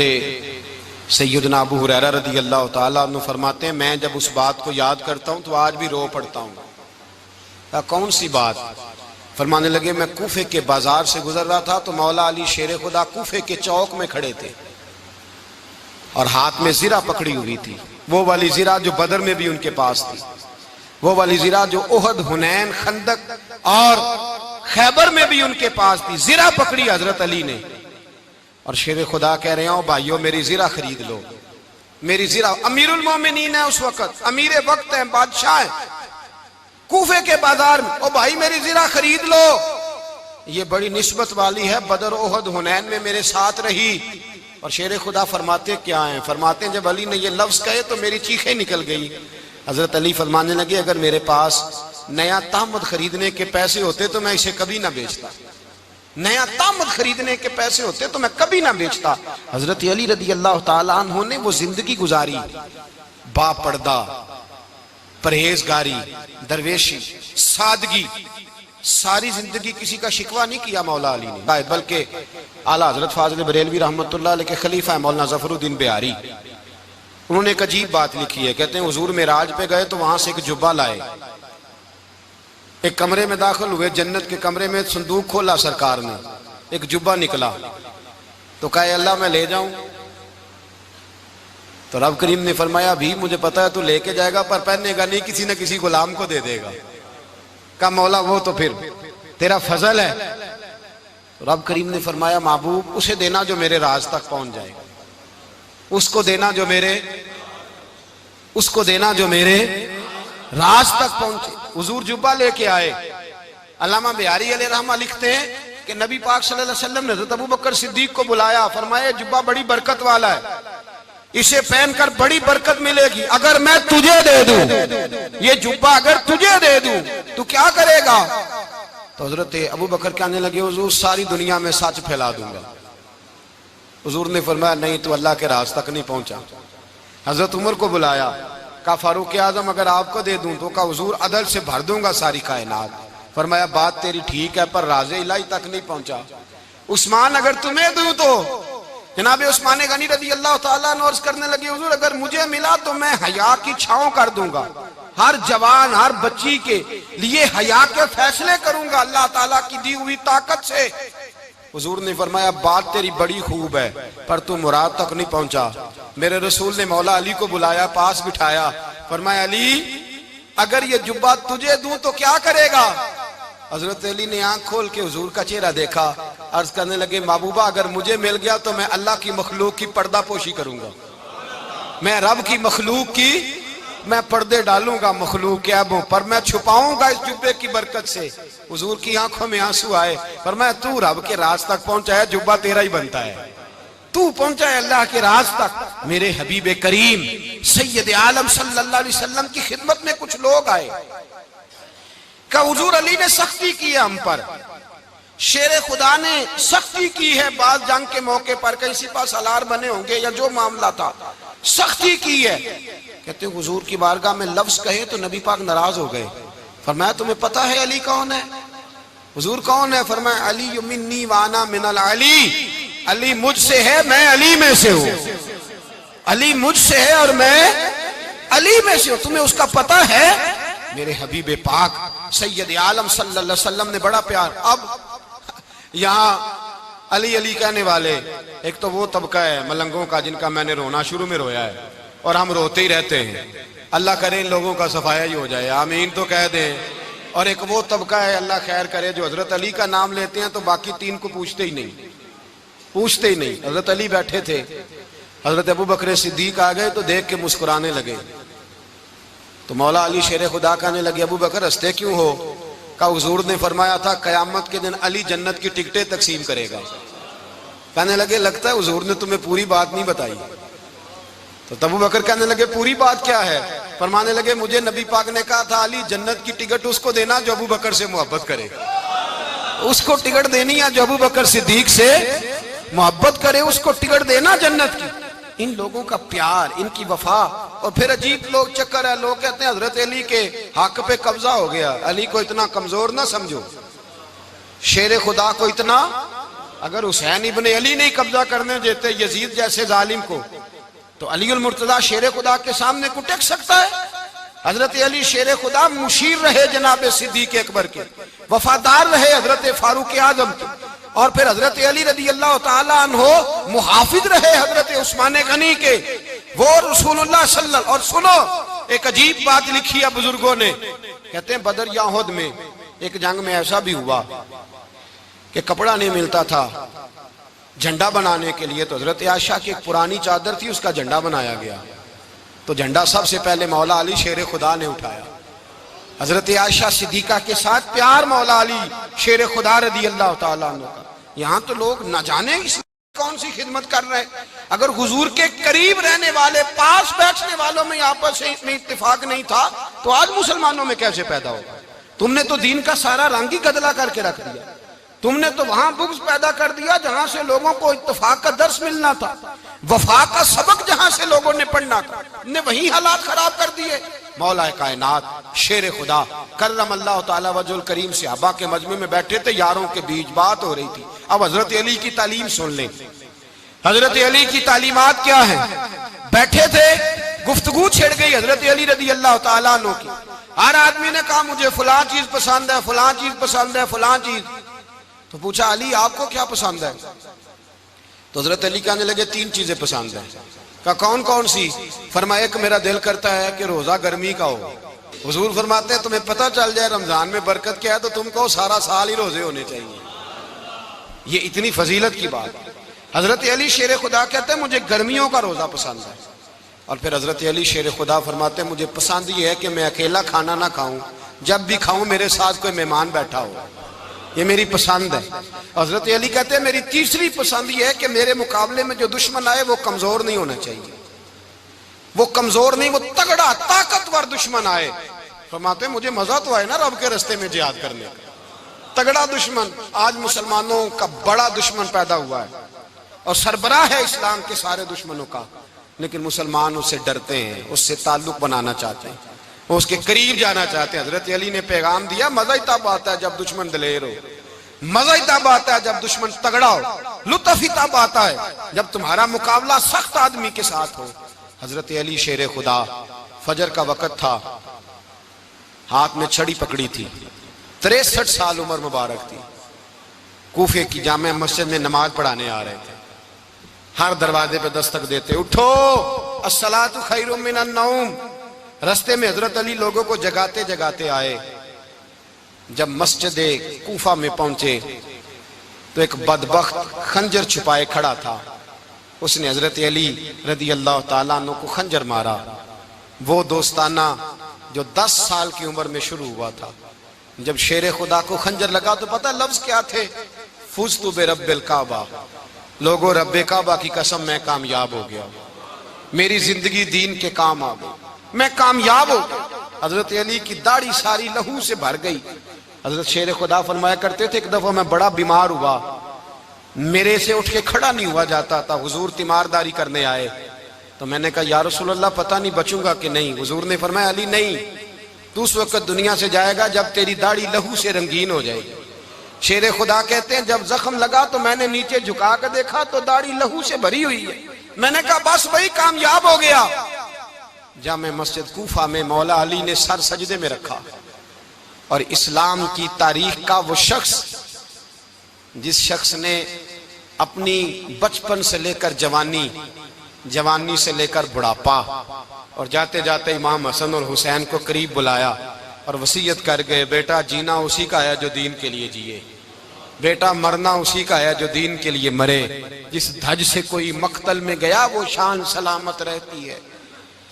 سیدنا ابو ہریرہ رضی اللہ تعالیٰ عنہ فرماتے ہیں میں جب اس بات کو یاد کرتا ہوں تو آج بھی رو پڑتا ہوں۔ کون سی بات؟ فرمانے لگے میں کوفے کے بازار سے گزر رہا تھا تو مولا علی شیر خدا کوفے کے چوک میں کھڑے تھے اور ہاتھ میں زرہ پکڑی ہوئی تھی، وہ والی زرہ جو بدر میں بھی ان کے پاس تھی، وہ والی زرہ جو احد، حنین، خندق اور خیبر میں بھی ان کے پاس تھی، زرہ پکڑی حضرت علی نے اور شیر خدا کہہ رہے ہوں بھائیو میری زرہ خرید لو، میری زرہ۔ امیر المومنین ہے اس وقت، امیر وقت ہے، بادشاہ ہے، کوفے کے بازار میں، او بھائی میری زرہ خرید لو۔ یہ بڑی نسبت والی ہے، بدر، احد، حنین میں میرے ساتھ رہی۔ اور شیر خدا فرماتے کیا ہیں؟ فرماتے ہیں جب علی نے یہ لفظ کہے تو میری چیخیں نکل گئی۔ حضرت علی فرمانے لگے اگر میرے پاس نیا تامد خریدنے کے پیسے ہوتے تو میں اسے کبھی نہ بیچتا، نیا تامد خریدنے کے پیسے ہوتے تو میں کبھی نہ بیچتا۔ حضرت علی رضی اللہ تعالیٰ عنہ نے وہ زندگی گزاری، با پردہ، پرہیزگاری، درویشی، سادگی، ساری زندگی کسی کا شکوہ نہیں کیا مولا علی نے، بلکہ اعلیٰ حضرت فاضل بریلوی رحمۃ اللہ علیہ کے خلیفہ ہے مولانا ظفر الدین بہاری، انہوں نے ایک عجیب بات لکھی ہے، کہتے ہیں حضور معراج پہ گئے تو وہاں سے ایک جبہ لائے، ایک کمرے میں داخل ہوئے، جنت کے کمرے میں صندوق کھولا سرکار نے، ایک جبہ نکلا تو کہا اللہ میں لے جاؤں؟ تو رب کریم نے فرمایا بھی مجھے پتا ہے تو لے کے جائے گا پر پہننے گا نہیں، کسی نہ کسی غلام کو دے دے گا۔ کہا مولا وہ تو پھر تیرا فضل ہے۔ رب کریم نے فرمایا محبوب اسے دینا جو میرے راز تک پہنچ جائے گا، اس کو دینا جو میرے راز تک پہنچے۔ حضور جبہ لے کے آئے۔ علامہ بہاری علیہ رحمہ لکھتے ہیں کہ نبی پاک صلی اللہ علیہ وسلم نے حضرت ابوبکر صدیق کو بلایا، فرمایا جبہ بڑی برکت والا ہے، اسے پہن کر بڑی برکت ملے گی، اگر میں تجھے دے دوں یہ جبہ، اگر تجھے دے دوں تو کیا کرے گا؟ تو حضرت ابوبکر کہنے لگے حضور ساری دنیا میں سچ پھیلا دوں گا۔ حضور نے فرمایا نہیں تو اللہ کے راز تک نہیں پہنچا۔ حضرت عمر کو بلایا، کہا فاروق اعظم اگر آپ کو دے دوں تو کہا حضور عدل سے بھر دوں گا ساری کائنات۔ فرمایا بات تیری ٹھیک ہے پر راز الہی تک نہیں پہنچا۔ عثمان اگر تمہیں دوں تو جناب عثمان غنی رضی اللہ تعالیٰ عنہ عرض کرنے لگے حضور اگر مجھے ملا تو میں حیا کی چھاؤں کر دوں گا، ہر جوان ہر بچی کے لیے حیا کے فیصلے کروں گا اللہ تعالیٰ کی دی ہوئی طاقت سے۔ حضور نے فرمایا بات تیری بڑی خوب ہے پر تو مراد تک نہیں پہنچا۔ میرے رسول نے مولا علی کو بلایا، پاس بٹھایا، فرمایا علی اگر یہ جبہ تجھے دوں تو کیا کرے گا؟ حضرت علی نے آنکھ کھول کے حضور کا چہرہ دیکھا، عرض کرنے لگے محبوبہ اگر مجھے مل گیا تو میں اللہ کی مخلوق کی پردہ پوشی کروں گا، میں رب کی مخلوق کی میں پردے ڈالوں گا مخلوق کے عیبوں پر، میں چھپاؤں گا اس جبے کی برکت سے۔ حضور کی آنکھوں میں آنسو آئے، فرمایا تو رب کے راز تک پہنچا ہے، جبہ تیرا ہی بنتا ہے، تو پہنچا ہے اللہ کے راز تک۔ میرے حبیب کریم سید عالم صلی اللہ علیہ وسلم کی خدمت میں کچھ لوگ آئے کہ حضور علی نے سختی کی ہے ہم پر، شیر خدا نے سختی کی ہے، بعض جنگ کے موقع پر کہیں سپہ سالار بنے ہوں گے یا جو معاملہ تھا، سختی کی ہے۔ کہتے ہیں حضور کی بارگاہ میں لفظ کہے تو نبی پاک ناراض ہو گئے۔ فرمایا تمہیں پتہ ہے علی کون ہے؟ حضور کون ہے؟ فرمایا علی منی وانا من العلی، علی مجھ سے ہے میں علی میں سے ہوں، علی مجھ سے ہے اور میں علی میں سے ہوں، تمہیں اس کا پتہ ہے؟ میرے حبیب پاک سید عالم صلی اللہ علیہ وسلم نے بڑا پیار۔ اب یہاں علی علی کہنے والے ایک تو وہ طبقہ ہے ملنگوں کا جن کا میں نے رونا شروع میں رویا ہے اور ہم روتے ہی رہتے ہیں، اللہ کرے ان لوگوں کا صفایا ہی ہو جائے، آمین تو کہہ دیں۔ اور ایک وہ طبقہ ہے اللہ خیر کرے جو حضرت علی کا نام لیتے ہیں تو باقی تین کو پوچھتے ہی نہیں، پوچھتے ہی نہیں۔ حضرت علی بیٹھے تھے، حضرت ابو بکر صدیق آ گئے تو دیکھ کے مسکرانے لگے، تو مولا علی شیر خدا کہنے لگے ابو بکر ہنستے کیوں ہو؟ کہ حضور نے فرمایا تھا قیامت کے دن علی جنت کی ٹکٹیں تقسیم کرے گا۔ کہنے لگے لگتا ہے حضور نے تمہیں پوری بات نہیں بتائی۔ تو ابو بکر کہنے لگے پوری بات کیا ہے؟ فرمانے لگے مجھے نبی پاک نے کہا تھا علی جنت کی ٹکٹ اس کو دینا جو ابو بکر سے محبت کرے، اس کو ٹکٹ دینی ہے جو ابو بکر صدیق سے محبت کرے، اس کو ٹکٹ دینا جنت کی۔ ان لوگوں کا پیار، ان کی وفا۔ اور پھر عجیب لوگ چکر ہے، لوگ کہتے ہیں حضرت علی کے حق پہ قبضہ ہو گیا، علی کو اتنا کمزور نہ سمجھو، شیر خدا کو اتنا، اگر حسین ابن علی نہیں قبضہ کرنے دیتے یزید جیسے ظالم کو تو علی المرتضیٰ شیر خدا کے سامنے کو ٹک سکتا ہے؟ حضرت علی شیر خدا مشیر رہے جناب صدیق اکبر کے، وفادار رہے حضرت فاروق اعظم کے، اور پھر حضرت علی رضی اللہ تعالیٰ عنہ محافظ رہے حضرت عثمان غنی کے، وہ رسول اللہ صلی اللہ۔ اور سنو ایک عجیب بات لکھی ہے بزرگوں نے، کہتے ہیں بدر یا احد میں ایک جنگ میں ایسا بھی ہوا کہ کپڑا نہیں ملتا تھا جھنڈا بنانے کے لیے، تو حضرت عائشہ کی ایک پرانی چادر تھی اس کا جھنڈا بنایا گیا، تو جھنڈا سب سے پہلے مولا علی شیر خدا نے اٹھایا۔ حضرت عائشہ صدیقہ کے ساتھ پیار مولا علی شیر خدا رضی اللہ تعالیٰ عنہ کا۔ یہاں تو لوگ نہ جانے اس کون سی خدمت کر رہے ہیں۔ اگر حضور کے قریب رہنے والے، پاس بیٹھنے والوں میں آپس میں اتفاق نہیں تھا تو آج مسلمانوں میں کیسے پیدا ہوگا؟ تم نے تو دین کا سارا رنگ ہی گدلا کر کے رکھ دیا، تم نے تو وہاں بغض پیدا کر دیا جہاں سے لوگوں کو اتفاق کا درس ملنا تھا، وفا کا سبق جہاں سے لوگوں نے پڑھنا تھا، نے وہی حالات خراب کر دیے۔ مولا کائنات شیر خدا کرم اللہ تعالیٰ وجہ الکریم صحابہ کے مجمع میں بیٹھے تھے، یاروں کے بیچ بات ہو رہی تھی۔ اب حضرت علی کی تعلیم سن لیں، حضرت علی کی تعلیمات کیا ہیں؟ بیٹھے تھے، گفتگو چھڑ گئی حضرت علی رضی اللہ تعالیٰ عنہ کی، ہر آدمی نے کہا مجھے فلاں چیز پسند ہے، فلاں چیز پسند ہے، فلاں چیز۔ تو پوچھا علی آپ کو کیا پسند ہے؟ تو حضرت علی کہنے لگے تین چیزیں پسند ہیں۔ کہا کون کون سی؟ فرمایا ایک میرا دل کرتا ہے کہ روزہ گرمی کا ہو۔ حضور فرماتے ہیں تمہیں پتہ چل جائے رمضان میں برکت کیا ہے تو تم کو سارا سال ہی روزے ہونے چاہیے، یہ اتنی فضیلت کی بات۔ حضرت علی شیر خدا کہتے ہیں مجھے گرمیوں کا روزہ پسند ہے۔ اور پھر حضرت علی شیر خدا فرماتے ہیں مجھے پسند یہ ہے کہ میں اکیلا کھانا نہ کھاؤں، جب بھی کھاؤں میرے ساتھ کوئی مہمان بیٹھا ہو، یہ میری پسند ہے۔ حضرت علی کہتے ہیں میری تیسری پسند یہ ہے کہ میرے مقابلے میں جو دشمن آئے وہ کمزور نہیں ہونا چاہیے، وہ کمزور نہیں، وہ تگڑا طاقتور دشمن آئے۔ فرماتے ہیں مجھے مزہ تو آئے نا رب کے رستے میں جہاد کرنے کا، تگڑا دشمن۔ آج مسلمانوں کا بڑا دشمن پیدا ہوا ہے اور سربراہ ہے اسلام کے سارے دشمنوں کا، لیکن مسلمان اس سے ڈرتے ہیں، اس سے تعلق بنانا چاہتے ہیں، وہ اس کے قریب جانا چاہتے ہیں۔ حضرت علی نے پیغام دیا مزہ ہی تب آتا ہے جب دشمن دلیر ہو، مزہ ہی تب آتا ہے جب دشمن تگڑا ہو، لطف ہی تب آتا ہے جب تمہارا مقابلہ سخت آدمی کے ساتھ ہو۔ حضرت علی شیر خدا، فجر کا وقت تھا، ہاتھ میں چھڑی پکڑی تھی، 63 سال عمر مبارک تھی، کوفے کی جامع مسجد میں نماز پڑھانے آ رہے تھے، ہر دروازے پہ دستک دیتے اٹھو الصلاۃ خیر من النوم۔ رستے میں حضرت علی لوگوں کو جگاتے جگاتے آئے، جب مسجد کوفہ میں پہنچے تو ایک بدبخت خنجر چھپائے کھڑا تھا، اس نے حضرت علی رضی اللہ تعالیٰ عنہ کو خنجر مارا۔ وہ دوستانہ جو 10 سال کی عمر میں شروع ہوا تھا، جب شیر خدا کو خنجر لگا تو پتہ لفظ کیا تھے؟ فزت برب الکعبہ، لوگوں رب کعبہ کی قسم میں کامیاب ہو گیا، میری زندگی دین کے کام آ گئی، میں کامیاب ہو گیا۔ حضرت علی کی داڑھی ساری لہو سے بھر گئی۔ حضرت شیر خدا فرمایا کرتے تھے ایک دفعہ میں بڑا بیمار ہوا، میرے سے اٹھ کے کھڑا نہیں ہوا جاتا تھا، حضور تیمارداری کرنے آئے تو میں نے کہا یا رسول اللہ پتہ نہیں بچوں گا کہ نہیں۔ حضور نے فرمایا علی نہیں، تو اس وقت دنیا سے جائے گا جب تیری داڑھی لہو سے رنگین ہو جائے گی۔ شیر خدا کہتے ہیں جب زخم لگا تو میں نے نیچے جھکا کر دیکھا تو داڑھی لہو سے بھری ہوئی ہے، میں نے کہا بس وہی کامیاب ہو گیا۔ جامع مسجد کوفہ میں مولا علی نے سر سجدے میں رکھا، اور اسلام کی تاریخ کا وہ شخص جس شخص نے اپنی بچپن سے لے کر جوانی سے لے کر بڑھاپا، اور جاتے جاتے امام حسن اور حسین کو قریب بلایا اور وصیت کر گئے بیٹا جینا اسی کا ہے جو دین کے لیے جیے، بیٹا مرنا اسی کا ہے جو دین کے لیے مرے، جس دھج سے کوئی مقتل میں گیا وہ شان سلامت رہتی ہے،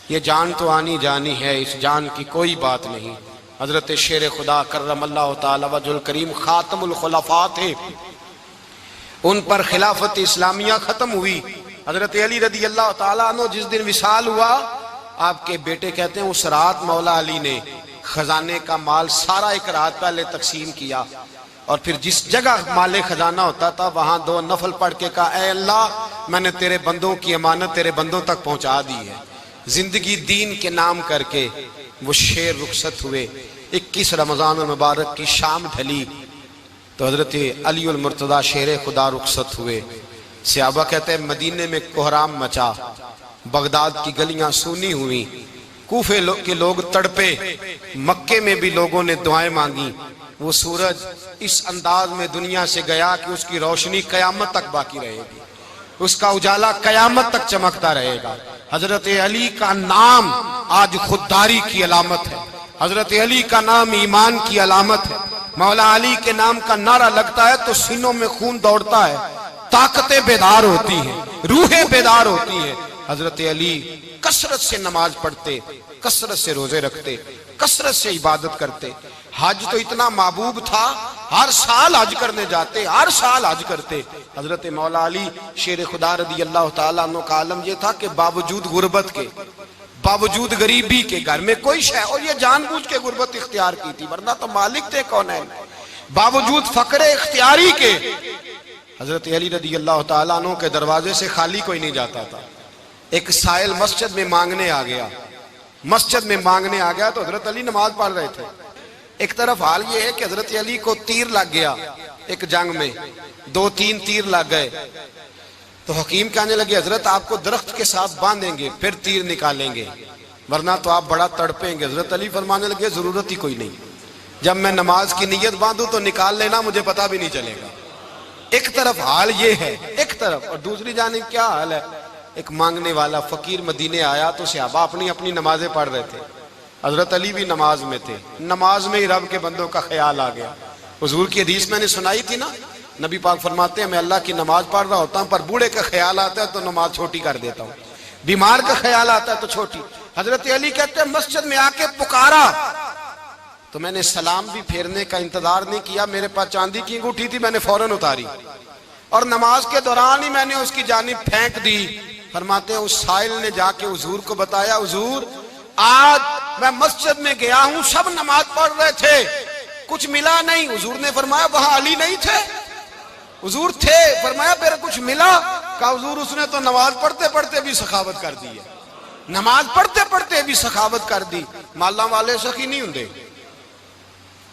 یہ جان تو آنی جانی ہے، اس جان کی کوئی بات نہیں۔ حضرت شیر خدا کرم اللہ تعالی وجہ الکریم خاتم الخلفاء تھے، ان پر خلافت اسلامیہ ختم ہوئی۔ حضرت علی رضی اللہ تعالیٰ عنہ جس دن وصال ہوا، آپ کے بیٹے کہتے ہیں اس رات مولا علی نے خزانے کا مال سارا ایک رات پہلے تقسیم کیا، اور پھر جس جگہ مال خزانہ ہوتا تھا وہاں 2 نفل پڑھ کے کہا اے اللہ میں نے تیرے بندوں کی امانت تیرے بندوں تک پہنچا دی ہے۔ زندگی دین کے نام کر کے وہ شیر رخصت ہوئے۔ 21 رمضان المبارک کی شام ڈھلی تو حضرت علی المرتضی شیر خدا رخصت ہوئے۔ صحابہ کہتے ہیں مدینے میں کوہرام مچا، بغداد کی گلیاں سونی ہوئی، کوفے کے لوگ تڑپے، مکے میں بھی لوگوں نے دعائیں مانگی۔ وہ سورج اس انداز میں دنیا سے گیا کہ اس کی روشنی قیامت تک باقی رہے گی، اس کا اجالا قیامت تک چمکتا رہے گا۔ حضرت علی کا نام آج خودداری کی علامت ہے، حضرت علی کا نام ایمان کی علامت ہے۔ مولا علی کے نام کا نعرہ لگتا ہے تو سینوں میں خون دوڑتا ہے، طاقتیں بیدار ہوتی ہیں، روحیں بیدار ہوتی ہیں۔ حضرت علی کثرت سے نماز پڑھتے، کثرت سے روزے رکھتے، کثرت سے عبادت کرتے۔ حج تو اتنا محبوب تھا، ہر سال حج کرنے جاتے، ہر سال حج کرتے۔ حضرت مولا علی شیر خدا رضی اللہ تعالیٰ عنہ کا عالم یہ تھا کہ باوجود غربت کے، باوجود غریبی کے، گھر میں کوئی شے، اور یہ جان بوجھ کے غربت اختیار کی تھی ورنہ تو مالک تھے کونین، باوجود فقر اختیاری کے حضرت علی رضی اللہ تعالیٰ عنہ کے دروازے سے خالی کوئی نہیں جاتا تھا۔ ایک سائل مسجد میں مانگنے آ گیا تو حضرت علی نماز پڑھ رہے تھے۔ ایک طرف حال یہ ہے کہ حضرت علی کو تیر لگ گیا، ایک جنگ میں 2-3 تیر لگ گئے تو حکیم کہنے لگے حضرت آپ کو درخت کے ساتھ باندھیں گے پھر تیر نکالیں گے ورنہ تو آپ بڑا تڑپیں گے۔ حضرت علی فرمانے لگے ضرورت ہی کوئی نہیں، جب میں نماز کی نیت باندھوں تو نکال لینا، مجھے پتہ بھی نہیں چلے گا۔ ایک طرف حال یہ ہے، ایک طرف، اور دوسری جانب کیا حال ہے؟ ایک مانگنے والا فقیر مدینے آیا تو صحابہ اپنی نمازیں پڑھ رہے تھے، حضرت علی بھی نماز میں تھے، نماز میں ہی رب کے بندوں کا خیال آ گیا۔ حضور کی حدیث میں نے سنائی تھی نا، نبی پاک فرماتے ہیں میں اللہ کی نماز پڑھ رہا ہوتا ہوں پر بوڑھے کا خیال آتا ہے تو نماز چھوٹی کر دیتا ہوں، بیمار کا خیال آتا ہے تو چھوٹی۔ حضرت علی کہتے ہیں مسجد میں آ کے پکارا تو میں نے سلام بھی پھیرنے کا انتظار نہیں کیا، میرے پاس چاندی کی انگوٹھی تھی، میں نے فوراً اتاری اور نماز کے دوران ہی میں نے اس کی جانب پھینک دی۔ فرماتے ہیں اس سائل نے جا کے حضور کو بتایا حضور آج میں مسجد میں گیا ہوں، سب نماز پڑھ رہے تھے، کچھ ملا نہیں۔ حضور نے فرمایا وہاں علی نہیں تھے؟ حضور تھے۔ فرمایا پھر کچھ ملا؟ کہا حضور اس نے تو نماز پڑھتے پڑھتے بھی سخاوت کر دی ہے، نماز پڑھتے پڑھتے بھی سخاوت کر دی۔ مالاں والے سخی نہیں ہوندے؟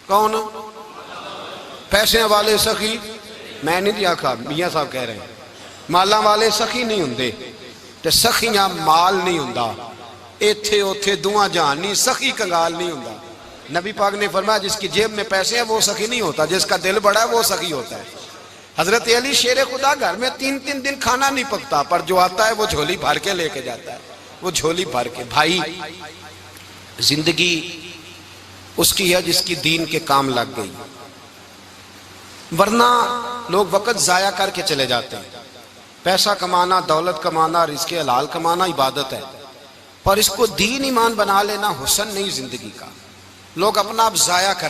کون؟ پیسے والے سخی؟ میں نہیں دیا کہا، میاں صاحب کہہ رہے ہیں مالاں والے سخی نہیں ہوندے، تے سخیاں مال نہیں ہوندا، ایتھے اوتھے دعا جہان نہیں، سخی کنگال نہیں ہوندا۔ نبی پاک نے فرمایا جس کی جیب میں پیسے ہیں وہ سخی نہیں ہوتا، جس کا دل بڑا ہے وہ سخی ہوتا ہے۔ حضرت علی شیر خدا گھر میں 3 دن کھانا نہیں پکتا پر جو آتا ہے وہ جھولی بھر کے لے کے جاتا ہے، وہ جھولی بھر کے۔ بھائی زندگی اس کی ہے جس کی دین کے کام لگ گئی، ورنہ لوگ وقت ضائع کر کے چلے جاتے ہیں۔ پیسہ کمانا، دولت کمانا، رزق حلال کمانا عبادت ہے، پر اس کو دین ایمان بنا لینا حسن نہیں زندگی کا۔ لوگ اپنا آپ ضائع کر